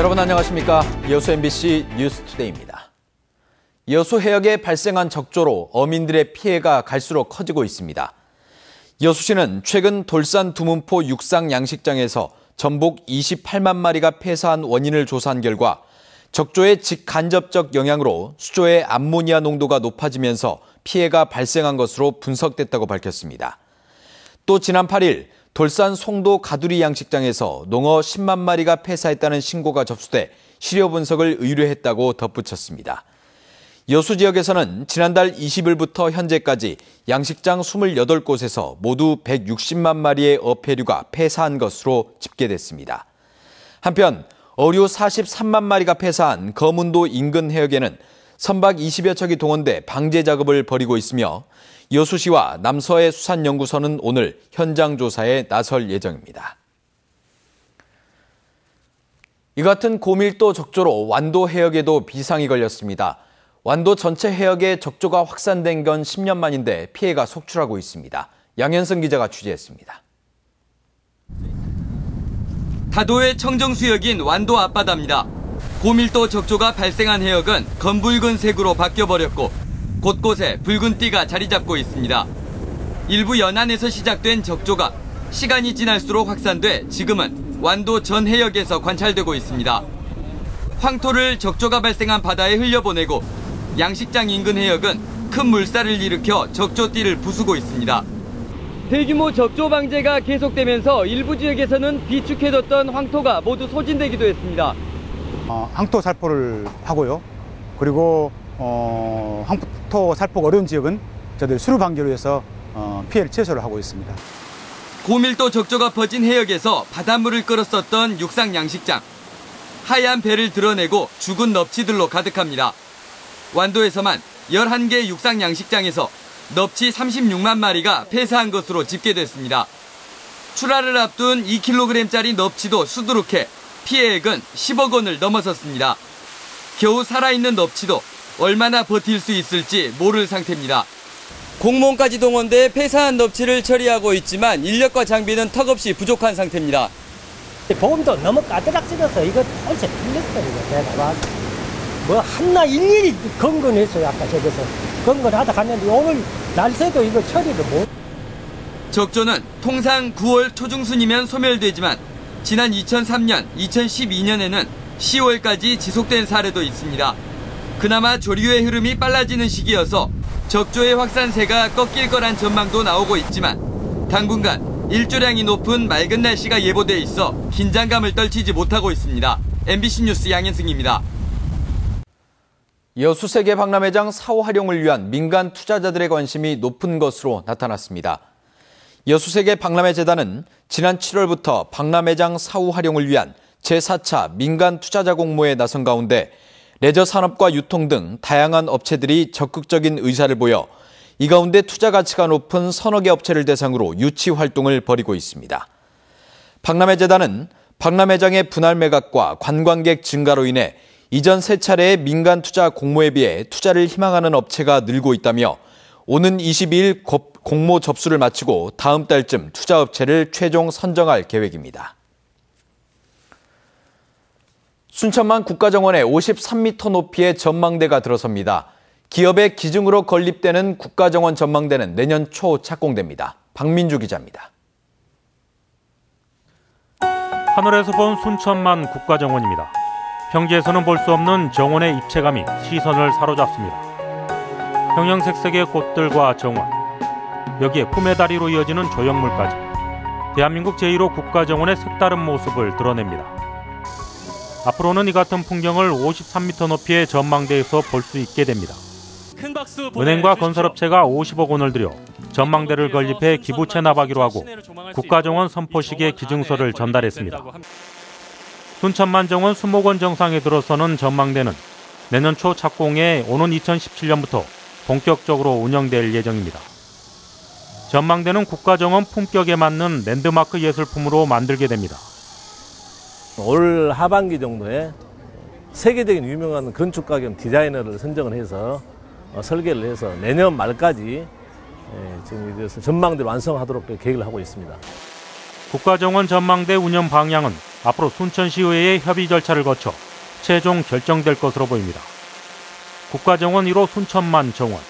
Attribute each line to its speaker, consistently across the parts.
Speaker 1: 여러분 안녕하십니까? 여수 MBC 뉴스투데이입니다. 여수 해역에 발생한 적조로 어민들의 피해가 갈수록 커지고 있습니다. 여수시는 최근 돌산 두문포 육상 양식장에서 전복 28만 마리가 폐사한 원인을 조사한 결과 적조의 직간접적 영향으로 수조의 암모니아 농도가 높아지면서 피해가 발생한 것으로 분석됐다고 밝혔습니다. 또 지난 8일 돌산 송도 가두리 양식장에서 농어 10만 마리가 폐사했다는 신고가 접수돼 시료 분석을 의뢰했다고 덧붙였습니다. 여수 지역에서는 지난달 20일부터 현재까지 양식장 28곳에서 모두 160만 마리의 어패류가 폐사한 것으로 집계됐습니다. 한편 어류 43만 마리가 폐사한 거문도 인근 해역에는 선박 20여 척이 동원돼 방제 작업을 벌이고 있으며 여수시와 남서해 수산연구소는 오늘 현장 조사에 나설 예정입니다. 이 같은 고밀도 적조로 완도 해역에도 비상이 걸렸습니다. 완도 전체 해역에 적조가 확산된 건 10년 만인데 피해가 속출하고 있습니다. 양현승 기자가 취재했습니다.
Speaker 2: 다도의 청정수역인 완도 앞바다입니다. 고밀도 적조가 발생한 해역은 검붉은 색으로 바뀌어버렸고 곳곳에 붉은 띠가 자리 잡고 있습니다. 일부 연안에서 시작된 적조가 시간이 지날수록 확산돼 지금은 완도 전 해역에서 관찰되고 있습니다. 황토를 적조가 발생한 바다에 흘려보내고 양식장 인근 해역은 큰 물살을 일으켜 적조띠를 부수고 있습니다. 대규모 적조 방제가 계속되면서 일부 지역에서는 비축해뒀던 황토가 모두 소진되기도 했습니다.
Speaker 3: 황토 살포를 하고요. 그리고 황토 살포가 어려운 지역은 저희들 수류 방제로 해서 피해를 최소를 하고 있습니다.
Speaker 2: 고밀도 적조가 퍼진 해역에서 바닷물을 끌었었던 육상 양식장. 하얀 배를 드러내고 죽은 넙치들로 가득합니다. 완도에서만 11개 육상 양식장에서 넙치 36만 마리가 폐사한 것으로 집계됐습니다. 출하를 앞둔 2kg짜리 넙치도 수두룩해 피해액은 10억 원을 넘어섰습니다. 겨우 살아있는 넙치도 얼마나 버틸 수 있을지 모를 상태입니다. 공무원까지 동원돼 폐사한 넙치를 처리하고 있지만 인력과 장비는 턱없이 부족한 상태입니다.
Speaker 4: 보험도 너무 까다락스려서 이거 벌써 틀렸어요. 내가 뭐 한나 일일이 건건했어요. 아까 저기서 건건하다 갔는데 오늘 날새도 이거 처리를 못.
Speaker 2: 적조는 통상 9월 초중순이면 소멸되지만 지난 2003년, 2012년에는 10월까지 지속된 사례도 있습니다. 그나마 조류의 흐름이 빨라지는 시기여서 적조의 확산세가 꺾일 거란 전망도 나오고 있지만 당분간 일조량이 높은 맑은 날씨가 예보돼 있어 긴장감을 떨치지 못하고 있습니다. MBC 뉴스 양현승입니다.
Speaker 1: 여수세계 박람회장 사후 활용을 위한 민간 투자자들의 관심이 높은 것으로 나타났습니다. 여수세계 박람회재단은 지난 7월부터 박람회장 사후 활용을 위한 제4차 민간 투자자 공모에 나선 가운데 레저 산업과 유통 등 다양한 업체들이 적극적인 의사를 보여 이 가운데 투자 가치가 높은 서너 개 업체를 대상으로 유치 활동을 벌이고 있습니다. 박람회재단은 박람회장의 분할 매각과 관광객 증가로 인해 이전 3차례의 민간 투자 공모에 비해 투자를 희망하는 업체가 늘고 있다며 오는 22일 공모 접수를 마치고 다음 달쯤 투자 업체를 최종 선정할 계획입니다. 순천만 국가정원에 53m 높이의 전망대가 들어섭니다. 기업의 기증으로 건립되는 국가정원 전망대는 내년 초 착공됩니다. 박민주 기자입니다.
Speaker 5: 하늘에서 본 순천만 국가정원입니다. 평지에서는 볼 수 없는 정원의 입체감이 시선을 사로잡습니다. 형형색색의 꽃들과 정원, 여기에 품의 다리로 이어지는 조형물까지 대한민국 제1호 국가정원의 색다른 모습을 드러냅니다. 앞으로는 이 같은 풍경을 53m 높이의 전망대에서 볼 수 있게 됩니다. 은행과 건설업체가 50억 원을 들여 전망대를 건립해 기부채 나가기로 하고 국가정원 선포식에 기증서를 전달했습니다. 순천만 정원 수목원 정상에 들어서는 전망대는 내년 초 착공해 오는 2017년부터 본격적으로 운영될 예정입니다. 전망대는 국가정원 품격에 맞는 랜드마크 예술품으로 만들게 됩니다.
Speaker 6: 올 하반기 정도에 세계적인 유명한 건축가 겸 디자이너를 선정을 해서 설계를 해서 내년 말까지 지금 전망대를 완성하도록 계획을 하고 있습니다.
Speaker 5: 국가정원 전망대 운영 방향은 앞으로 순천시의회의 협의 절차를 거쳐 최종 결정될 것으로 보입니다. 국가정원 1호 순천만 정원.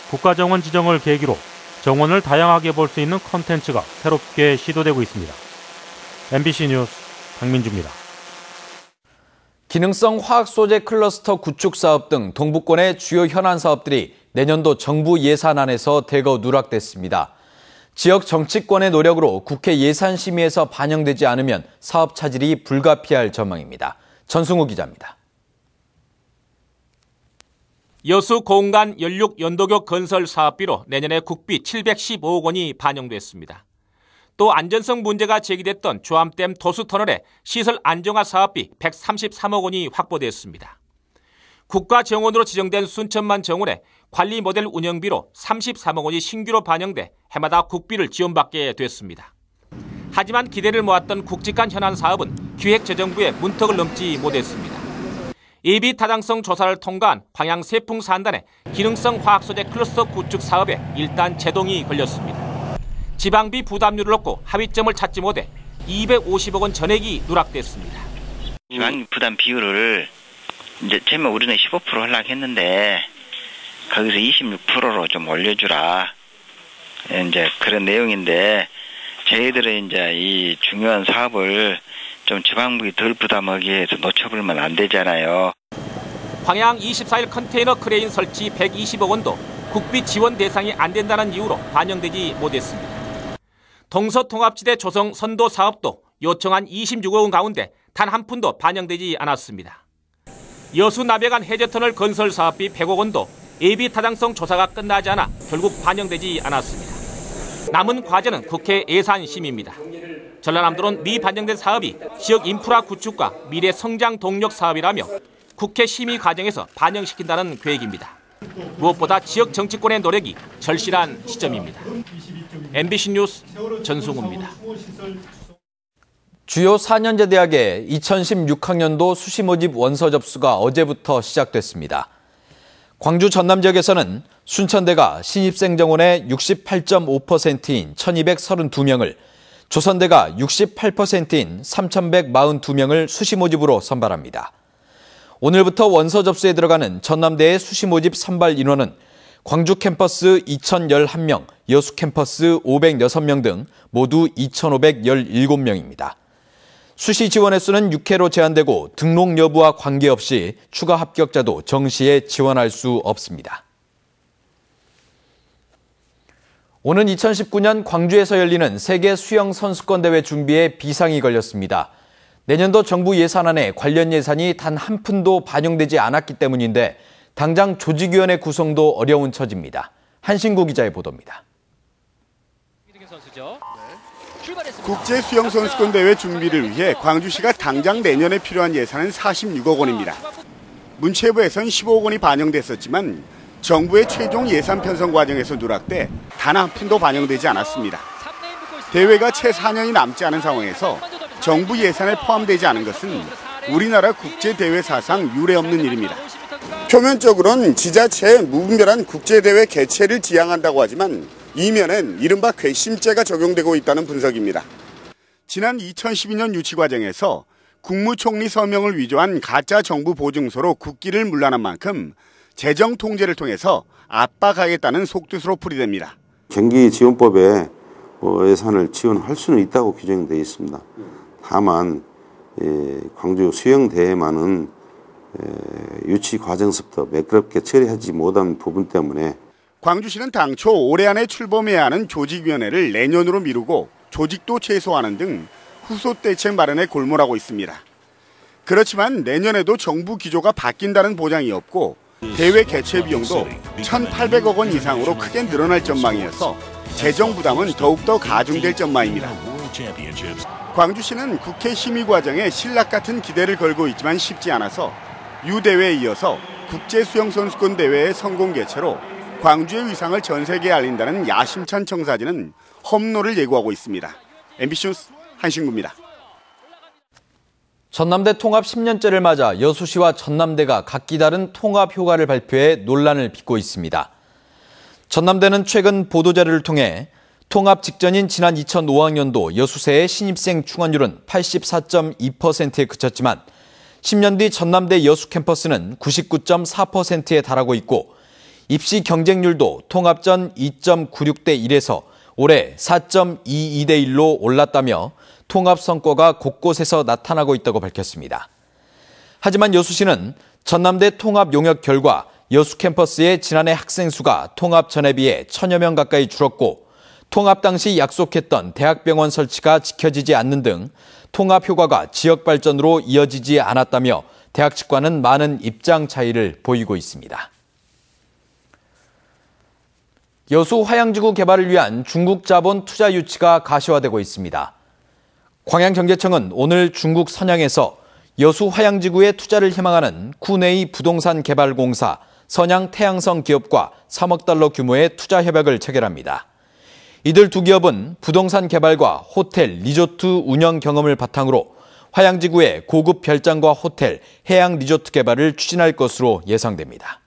Speaker 5: 국가정원 지정을 계기로 정원을 다양하게 볼 수 있는 콘텐츠가 새롭게 시도되고 있습니다. MBC 뉴스 박민주입니다.
Speaker 1: 기능성 화학 소재 클러스터 구축 사업 등 동부권의 주요 현안 사업들이 내년도 정부 예산안에서 대거 누락됐습니다. 지역 정치권의 노력으로 국회 예산심의에서 반영되지 않으면 사업 차질이 불가피할 전망입니다. 전승우 기자입니다.
Speaker 7: 여수 공간 연륙 연도교 건설 사업비로 내년에 국비 715억 원이 반영됐습니다. 또 안전성 문제가 제기됐던 조암댐 도수터널의 시설 안정화 사업비 133억 원이 확보됐습니다. 국가정원으로 지정된 순천만 정원의 관리 모델 운영비로 33억 원이 신규로 반영돼 해마다 국비를 지원받게 됐습니다. 하지만 기대를 모았던 굵직한 현안 사업은 기획재정부의 문턱을 넘지 못했습니다. 예비 타당성 조사를 통과한 광양세풍산단의 기능성 화학소재 클러스터 구축 사업에 일단 제동이 걸렸습니다. 지방비 부담률을 놓고 합의점을 찾지 못해 250억 원 전액이 누락됐습니다.
Speaker 8: 지방 부담 비율을 이제 처음에 우리는 15% 하려고 했는데 거기서 26%로 좀 올려주라. 이제 그런 내용인데 저희들은 이제 이 중요한 사업을 좀 지방국이 덜 부담하기 위해서 놓쳐버리면 안 되잖아요.
Speaker 7: 광양 24일 컨테이너 크레인 설치 120억 원도 국비 지원 대상이 안 된다는 이유로 반영되지 못했습니다. 동서통합지대 조성 선도 사업도 요청한 26억 원 가운데 단 한 푼도 반영되지 않았습니다. 여수 나배간 해저터널 건설 사업비 100억 원도 예비 타당성 조사가 끝나지 않아 결국 반영되지 않았습니다. 남은 과제는 국회 예산심의입니다. 전라남도는 미반영된 사업이 지역 인프라 구축과 미래 성장 동력 사업이라며 국회 심의 과정에서 반영시킨다는 계획입니다. 무엇보다 지역 정치권의 노력이 절실한 시점입니다. MBC 뉴스 전승우입니다.
Speaker 1: 주요 4년제 대학의 2016학년도 수시 모집 원서 접수가 어제부터 시작됐습니다. 광주 전남 지역에서는 순천대가 신입생 정원의 68.5%인 1,232명을, 조선대가 68%인 3,142명을 수시 모집으로 선발합니다. 오늘부터 원서 접수에 들어가는 전남대의 수시 모집 선발 인원은 광주 캠퍼스 2,011명, 여수 캠퍼스 506명 등 모두 2,517명입니다. 수시 지원 횟수는 6회로 제한되고 등록 여부와 관계없이 추가 합격자도 정시에 지원할 수 없습니다. 오는 2019년 광주에서 열리는 세계 수영 선수권 대회 준비에 비상이 걸렸습니다. 내년도 정부 예산안에 관련 예산이 단 한 푼도 반영되지 않았기 때문인데 당장 조직위원회 구성도 어려운 처지입니다. 한신구 기자의 보도입니다.
Speaker 9: 국제수영선수권대회 준비를 위해 광주시가 당장 내년에 필요한 예산은 46억 원입니다. 문체부에선 15억 원이 반영됐었지만 정부의 최종 예산 편성 과정에서 누락돼 단 한 푼도 반영되지 않았습니다. 대회가 채 4년이 남지 않은 상황에서 정부 예산에 포함되지 않은 것은 우리나라 국제대회 사상 유례없는 일입니다. 표면적으로는 지자체의 무분별한 국제대회 개최를 지향한다고 하지만 이면엔 이른바 괘씸죄가 적용되고 있다는 분석입니다. 지난 2012년 유치 과정에서 국무총리 서명을 위조한 가짜 정부 보증서로 국기를 물란한 만큼 재정 통제를 통해서 압박하겠다는 속뜻으로 풀이됩니다.
Speaker 10: 경기지원법에 예산을 지원할 수는 있다고 규정되어 있습니다. 다만 광주 수영대회만은 유치 과정서부터 매끄럽게 처리하지 못한 부분 때문에
Speaker 9: 광주시는 당초 올해 안에 출범해야 하는 조직위원회를 내년으로 미루고 조직도 최소화하는 등 후속 대책 마련에 골몰하고 있습니다. 그렇지만 내년에도 정부 기조가 바뀐다는 보장이 없고 대회 개최 비용도 1,800억 원 이상으로 크게 늘어날 전망이어서 재정 부담은 더욱더 가중될 전망입니다. 광주시는 국회 심의 과정에 신락 같은 기대를 걸고 있지만 쉽지 않아서 유대회에 이어서 국제수영선수권 대회의 성공 개최로 광주의 위상을 전 세계에 알린다는 야심찬 청사진은 험로를 예고하고 있습니다. MBC 뉴스 한신구입니다.
Speaker 1: 전남대 통합 10년째를 맞아 여수시와 전남대가 각기 다른 통합 효과를 발표해 논란을 빚고 있습니다. 전남대는 최근 보도자료를 통해 통합 직전인 지난 2005학년도 여수세의 신입생 충원율은 84.2%에 그쳤지만 10년 뒤 전남대 여수 캠퍼스는 99.4%에 달하고 있고 입시 경쟁률도 통합전 2.96대 1에서 올해 4.22대 1로 올랐다며 통합 성과가 곳곳에서 나타나고 있다고 밝혔습니다. 하지만 여수시는 전남대 통합 용역 결과 여수 캠퍼스의 지난해 학생 수가 통합 전에 비해 1000여 명 가까이 줄었고 통합 당시 약속했던 대학병원 설치가 지켜지지 않는 등 통합 효과가 지역 발전으로 이어지지 않았다며 대학 측과는 많은 입장 차이를 보이고 있습니다. 여수 화양지구 개발을 위한 중국 자본 투자 유치가 가시화되고 있습니다. 광양경제청은 오늘 중국 선양에서 여수 화양지구에 투자를 희망하는 쿠네이 부동산 개발공사 선양 태양성 기업과 3억 달러 규모의 투자 협약을 체결합니다. 이들 두 기업은 부동산 개발과 호텔, 리조트 운영 경험을 바탕으로 화양지구의 고급 별장과 호텔, 해양 리조트 개발을 추진할 것으로 예상됩니다.